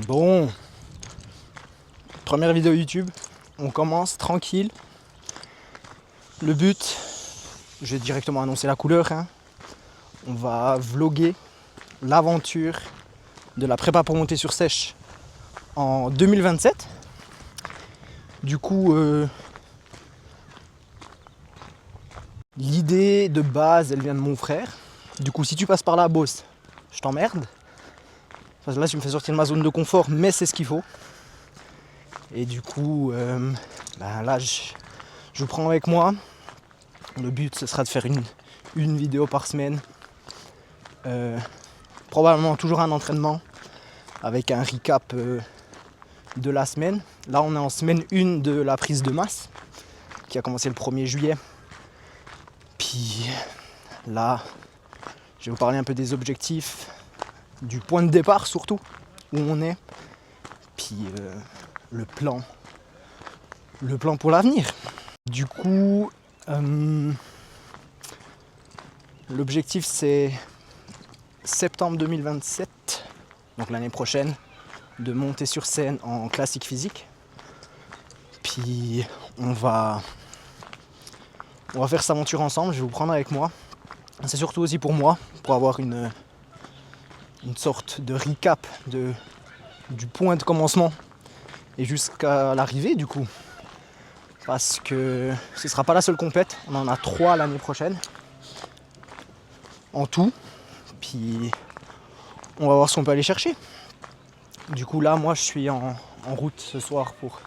Bon, première vidéo YouTube, on commence tranquille. Le but, je vais directement annoncer la couleur, hein. On va vlogger l'aventure de la prépa pour monter sur sèche en 2027. Du coup, l'idée de base, elle vient de mon frère. Du coup, si tu passes par là, boss, je t'emmerde. Parce que là, tu me fais sortir de ma zone de confort, mais c'est ce qu'il faut. Et du coup, là, je vous prends avec moi. Le but, ce sera de faire une vidéo par semaine. Probablement toujours un entraînement avec un recap de la semaine. Là, on est en semaine 1 de la prise de masse qui a commencé le 1er juillet. Puis là, je vais vous parler un peu des objectifs, du point de départ surtout, où on est, puis le plan pour l'avenir. Du coup, l'objectif c'est septembre 2027, donc l'année prochaine, de monter sur scène en classique physique. Puis on va faire cette aventure ensemble, je vais vous prendre avec moi. C'est surtout aussi pour moi, pour avoir une sorte de recap du point de commencement et jusqu'à l'arrivée du coup. Parce que ce ne sera pas la seule compète, on en a 3 l'année prochaine en tout. Puis on va voir ce qu'on peut aller chercher. Du coup là, moi je suis en route ce soir pour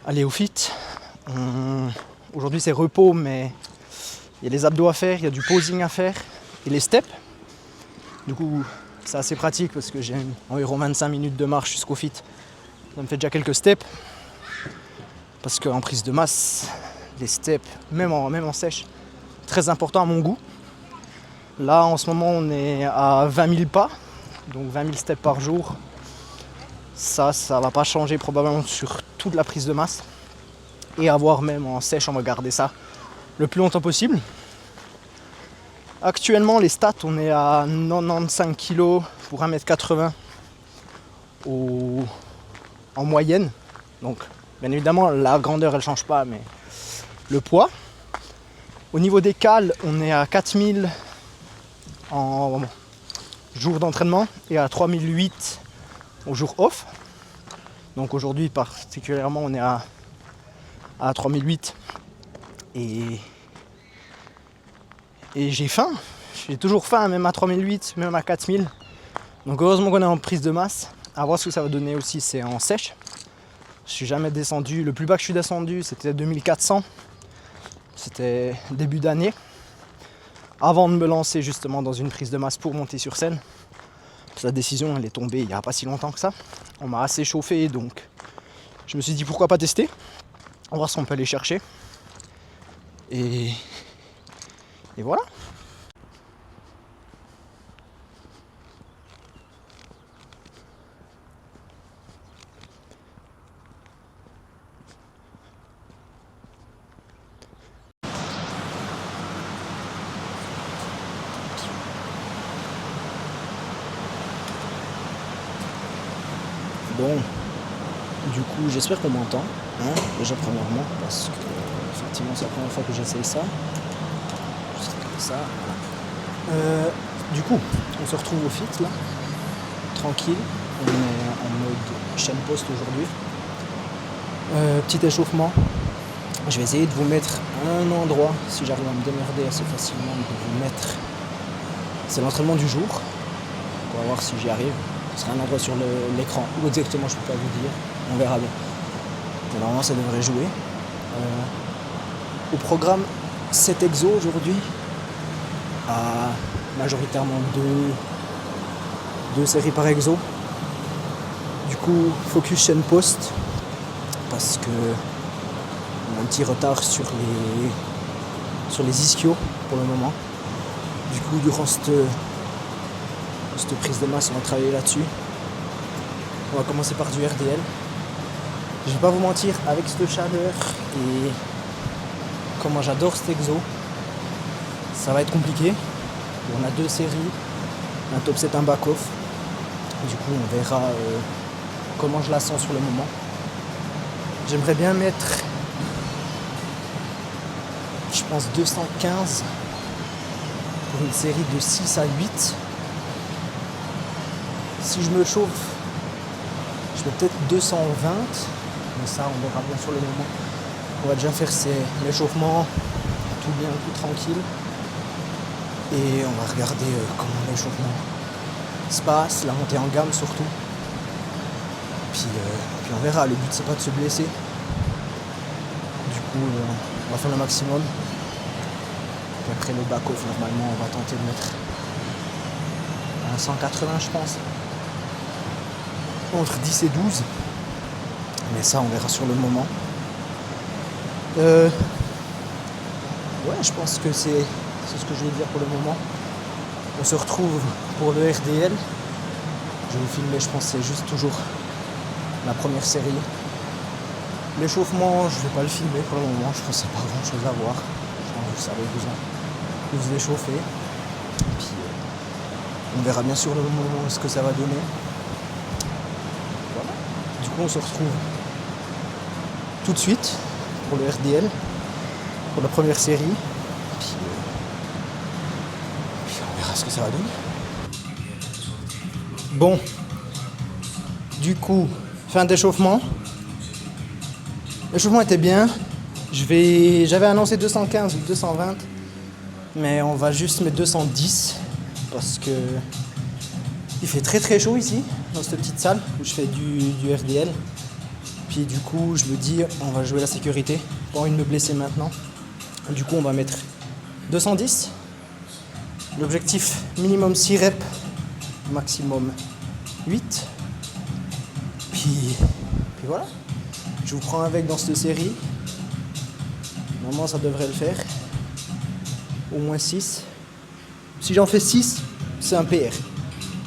aller au fit. Aujourd'hui c'est repos, mais il y a les abdos à faire, il y a du posing à faire et les steps. Du coup c'est assez pratique parce que j'ai environ 25 minutes de marche jusqu'au fit. Ça me fait déjà quelques steps. Parce qu'en prise de masse, les steps, même en sèche, très important à mon goût. Là en ce moment on est à 20 000 pas, donc 20 000 steps par jour. Ça va pas changer probablement sur toute la prise de masse. Et à voir même en sèche, on va garder ça le plus longtemps possible. Actuellement les stats, on est à 95 kg pour 1m80 en moyenne. Donc bien évidemment la grandeur elle change pas, mais le poids. Au niveau des cales, on est à 4000 en jour d'entraînement et à 3008 au jour off. Donc aujourd'hui particulièrement on est à 3008 et j'ai faim. J'ai toujours faim, même à 3008, même à 4000. Donc heureusement qu'on est en prise de masse. À voir ce que ça va donner aussi, c'est en sèche. Je suis jamais descendu. Le plus bas que je suis descendu, c'était 2400. C'était début d'année. Avant de me lancer justement dans une prise de masse pour monter sur scène. La décision, elle est tombée il n'y a pas si longtemps que ça. On m'a assez chauffé, donc je me suis dit pourquoi pas tester. On va voir ce qu'on peut aller chercher. Et voilà. Bon, du coup, j'espère qu'on m'entend, hein, déjà premièrement, parce que effectivement c'est la première fois que j'essaye ça. Juste comme ça. Du coup, on se retrouve au fit là, tranquille. On est en mode chaîne post aujourd'hui. Petit échauffement. Je vais essayer de vous mettre un endroit, si j'arrive à me démerder assez facilement, de vous mettre. C'est l'entraînement du jour. On va voir si j'y arrive. Ce sera un endroit sur l'écran. Où exactement, je ne peux pas vous dire. On verra bien. Mais normalement, ça devrait jouer. Au programme, 7 exos aujourd'hui. Majoritairement 2 séries par exo. Du coup, focus chaîne post. Parce que on a un petit retard sur les ischios pour le moment. Du coup, durant cette prise de masse, on va travailler là-dessus. On va commencer par du RDL. Je vais pas vous mentir, avec cette chaleur et comment j'adore cet exo, ça va être compliqué. On a 2 séries, un top set, un back-off. Du coup, on verra comment je la sens sur le moment. J'aimerais bien mettre, je pense, 215 pour une série de 6 à 8. Si je me chauffe, je mets peut-être 220, mais ça, on verra bien sur le moment. On va déjà faire l'échauffement, tout bien, tout tranquille. Et on va regarder comment l'échauffement se passe, la montée en gamme surtout. Puis on verra, le but c'est pas de se blesser. Du coup, on va faire le maximum. Puis après le back-off, normalement, on va tenter de mettre un 180, je pense. Entre 10 et 12. Mais ça, on verra sur le moment. Ouais, je pense que c'est ce que je vais dire pour le moment. On se retrouve pour le RDL. Je vais vous filmer, je pense que c'est juste toujours la première série. L'échauffement, je ne vais pas le filmer pour le moment. Je pense que c'est pas grand chose à voir. Je pense que vous savez vous échauffer. Puis on verra bien sûr le moment ce que ça va donner. Voilà. Du coup, on se retrouve tout de suite pour le RDL, pour la première série. Puis on verra ce que ça va donner. Bon, du coup, fin d'échauffement. L'échauffement était bien. J'avais annoncé 215 ou 220, mais on va juste mettre 210 parce que il fait très très chaud ici, dans cette petite salle où je fais du RDL. Puis du coup, je me dis, on va jouer la sécurité, pas envie de me blesser maintenant. Du coup, on va mettre 210. L'objectif minimum 6 reps, maximum 8. Puis voilà. Je vous prends avec dans cette série. Normalement, ça devrait le faire. Au moins 6. Si j'en fais 6, c'est un PR.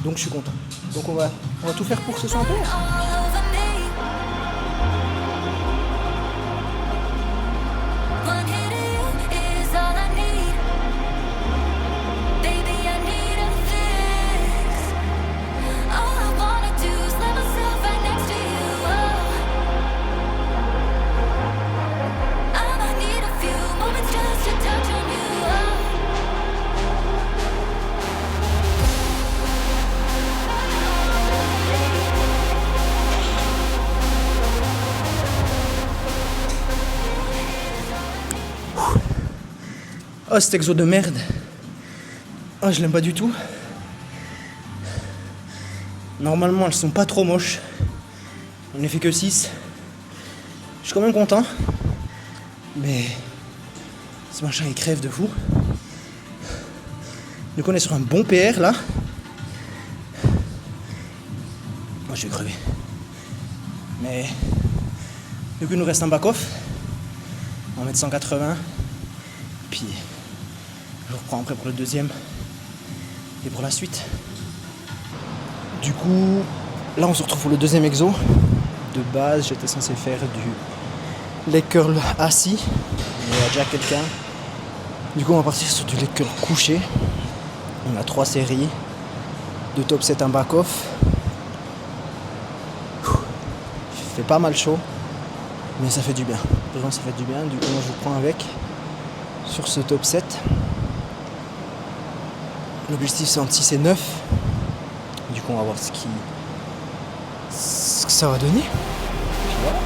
Donc je suis content. Donc on va tout faire pour que ce soit un PR. Oh, cet exo de merde. Oh, je l'aime pas du tout. Normalement, elles sont pas trop moches. On n'a fait que 6. Je suis quand même content. Mais ce machin, il crève de fou. Donc on est sur un bon PR là. Moi, je vais crever. Mais vu qu'il nous reste un back-off, on va mettre 180. Puis je reprends après pour le deuxième et pour la suite. Du coup, là on se retrouve pour le deuxième exo. De base, j'étais censé faire du leg curl assis. Il y a déjà quelqu'un. Du coup, on va partir sur du leg curl couché. On a 3 séries. 2 top 7, un back off. Il fait pas mal chaud, mais ça fait du bien. Vraiment, ça fait du bien. Du coup, moi je vous prends avec sur ce top 7. L'objectif c'est entre 6 et 9. Du coup on va voir ce que ça va donner. Puis voilà.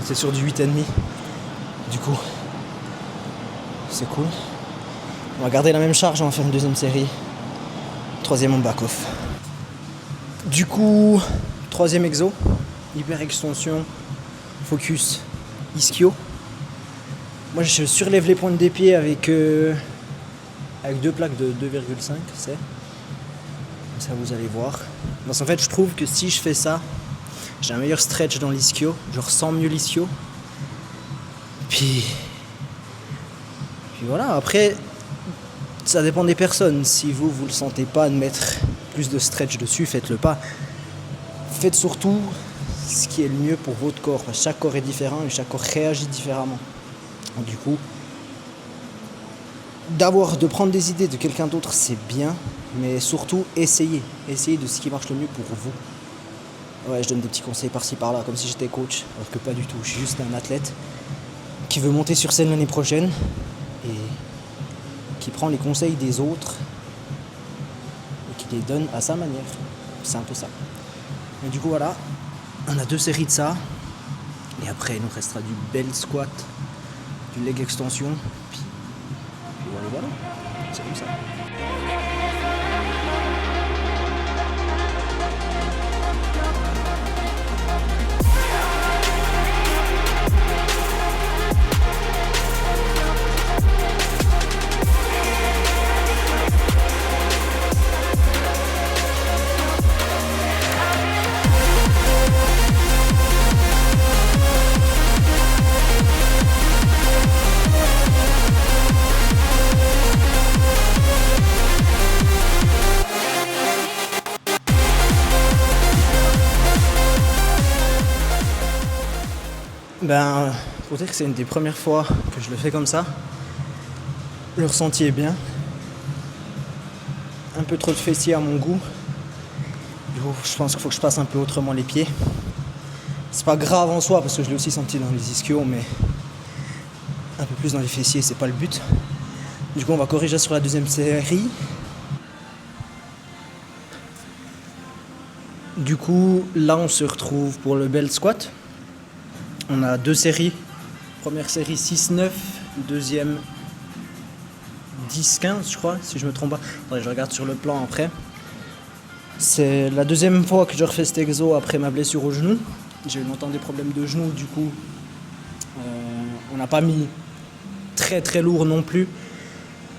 C'est sur du 8,5. Du coup, c'est cool. On va garder la même charge, on va faire une deuxième série. troisième en back-off. Du coup, troisième exo, hyper extension, focus, ischio. Moi je surlève les pointes des pieds avec 2 plaques de 2,5, c'est. Ça vous allez voir. Parce qu'en fait je trouve que si je fais ça, j'ai un meilleur stretch dans l'ischio, je ressens mieux l'ischio. Puis voilà, après ça dépend des personnes. Si vous le sentez pas de mettre plus de stretch dessus, faites-le pas. Faites surtout ce qui est le mieux pour votre corps. Chaque corps est différent et chaque corps réagit différemment. Du coup, de prendre des idées de quelqu'un d'autre, c'est bien, mais surtout essayez de ce qui marche le mieux pour vous. Ouais, je donne des petits conseils par-ci par-là, comme si j'étais coach, alors que pas du tout. Je suis juste un athlète qui veut monter sur scène l'année prochaine et qui prend les conseils des autres et qui les donne à sa manière. C'est un peu ça. Mais du coup, voilà, on a 2 séries de ça. Et après, il nous restera du bell squat, du leg extension. Puis voilà, c'est comme ça. Pour dire que c'est une des premières fois que je le fais comme ça. Le ressenti est bien. Un peu trop de fessiers à mon goût. Du coup, je pense qu'il faut que je passe un peu autrement les pieds. C'est pas grave en soi parce que je l'ai aussi senti dans les ischios, mais un peu plus dans les fessiers, c'est pas le but. Du coup, on va corriger sur la deuxième série. Du coup, là, on se retrouve pour le bell squat. On a 2 séries. Première série 6-9, deuxième 10-15 je crois, si je me trompe pas. Attendez, je regarde sur le plan après. C'est la deuxième fois que je refais cet exo après ma blessure au genou. J'ai eu longtemps des problèmes de genou, du coup on n'a pas mis très très lourd non plus.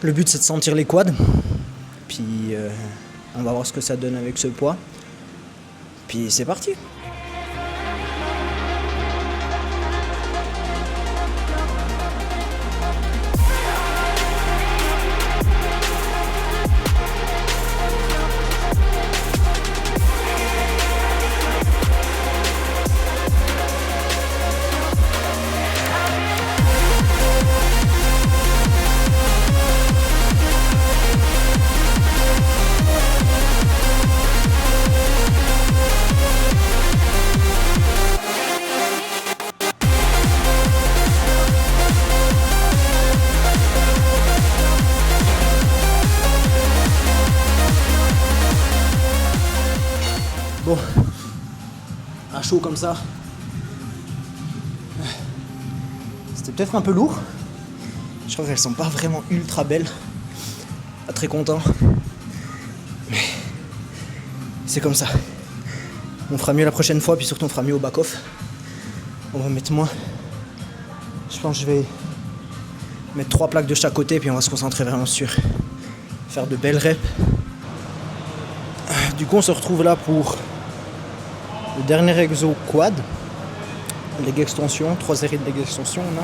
Le but c'est de sentir les quads. Puis on va voir ce que ça donne avec ce poids. Puis c'est parti. Bon, à chaud comme ça, c'était peut-être un peu lourd. Je crois qu'elles sont pas vraiment ultra belles. Pas très content. Mais c'est comme ça. On fera mieux la prochaine fois, puis surtout on fera mieux au back-off. On va mettre moins. Je pense que je vais mettre 3 plaques de chaque côté, puis on va se concentrer vraiment sur faire de belles reps. Du coup, on se retrouve là pour le dernier exo quad, leg extension, 3 séries de leg extension on a.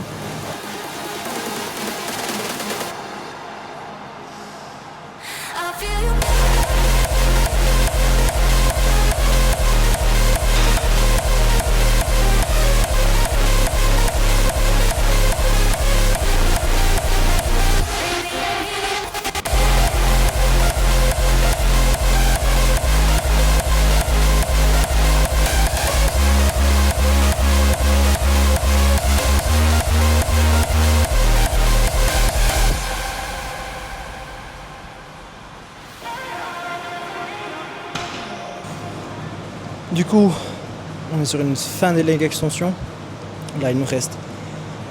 Du coup, on est sur une fin des leg extensions. Là, il nous reste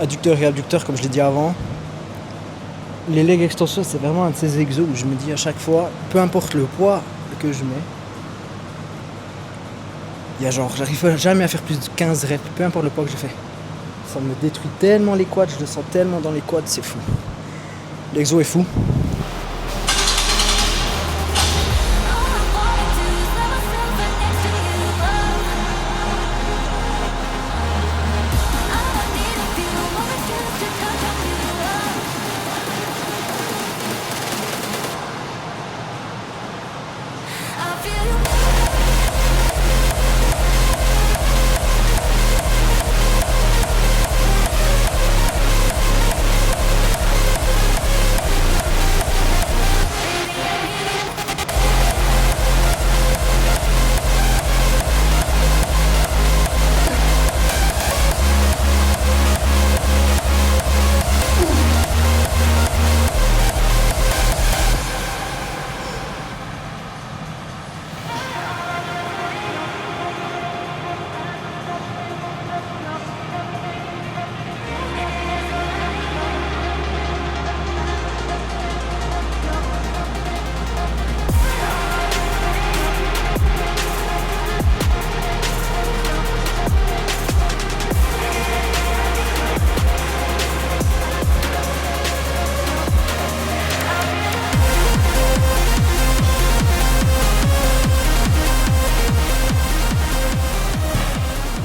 adducteur et abducteur, comme je l'ai dit avant. les leg extensions, c'est vraiment un de ces exos où je me dis à chaque fois, peu importe le poids que je mets, il y a genre, j'arrive jamais à faire plus de 15 reps, peu importe le poids que je fais. Ça me détruit tellement les quads, je le sens tellement dans les quads, c'est fou. L'exo est fou.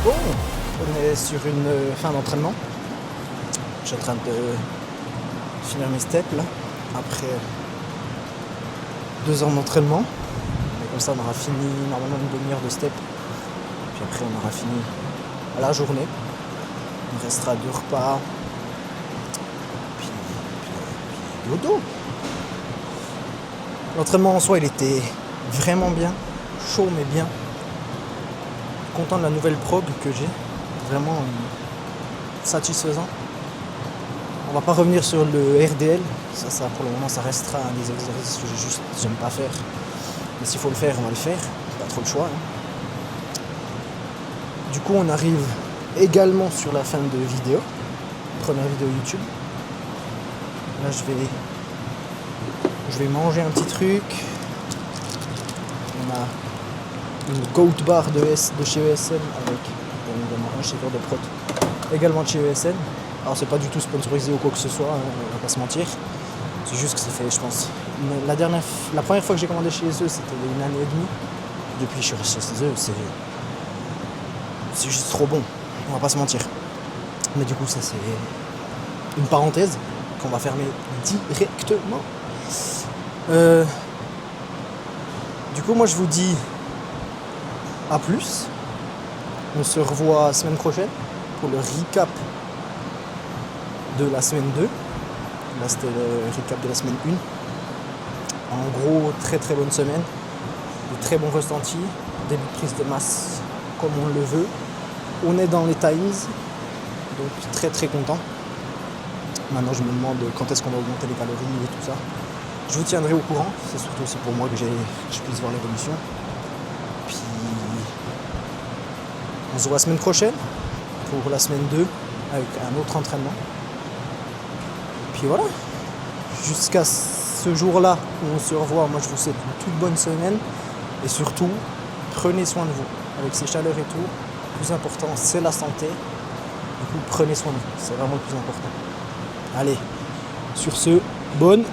Bon, on est sur une fin d'entraînement. Je suis en train de finir mes steps là, après 2 heures d'entraînement. Et comme ça on aura fini normalement une demi-heure de step. Puis après on aura fini la journée. Il restera 2 repas. Puis dodo. L'entraînement en soi il était vraiment bien, chaud mais bien. Content de la nouvelle prog que j'ai, vraiment satisfaisant. On va pas revenir sur le RDL, ça pour le moment ça restera un des exercices que j'aime pas faire. Mais s'il faut le faire, on va le faire, pas trop le choix. Hein. Du coup on arrive également sur la fin de vidéo, première vidéo YouTube. Là je vais manger un petit truc. On a une goat bar de chez ESN avec bien évidemment un shaker de prot également de chez ESN. Alors c'est pas du tout sponsorisé ou quoi que ce soit, hein, on va pas se mentir. C'est juste que ça fait, je pense, la première fois que j'ai commandé chez eux, c'était il y a 1 année et demie. Depuis je suis resté chez eux, c'est juste trop bon, on va pas se mentir. Mais du coup ça c'est une parenthèse qu'on va fermer directement. Du coup moi je vous dis à plus. On se revoit la semaine prochaine pour le recap de la semaine 2. Là c'était le recap de la semaine 1. En gros, très très bonne semaine. De très bons ressentis. Début de prise de masse comme on le veut. On est dans les times. Donc très très content. Maintenant je me demande quand est-ce qu'on va augmenter les calories et tout ça. Je vous tiendrai au courant. C'est surtout aussi pour moi que je puisse voir l'évolution. Puis on se voit la semaine prochaine pour la semaine 2 avec un autre entraînement. Puis voilà, jusqu'à ce jour-là où on se revoit, moi je vous souhaite une toute bonne semaine et surtout prenez soin de vous. Avec ces chaleurs et tout, le plus important c'est la santé. Du coup prenez soin de vous, c'est vraiment le plus important. Allez, sur ce, bonne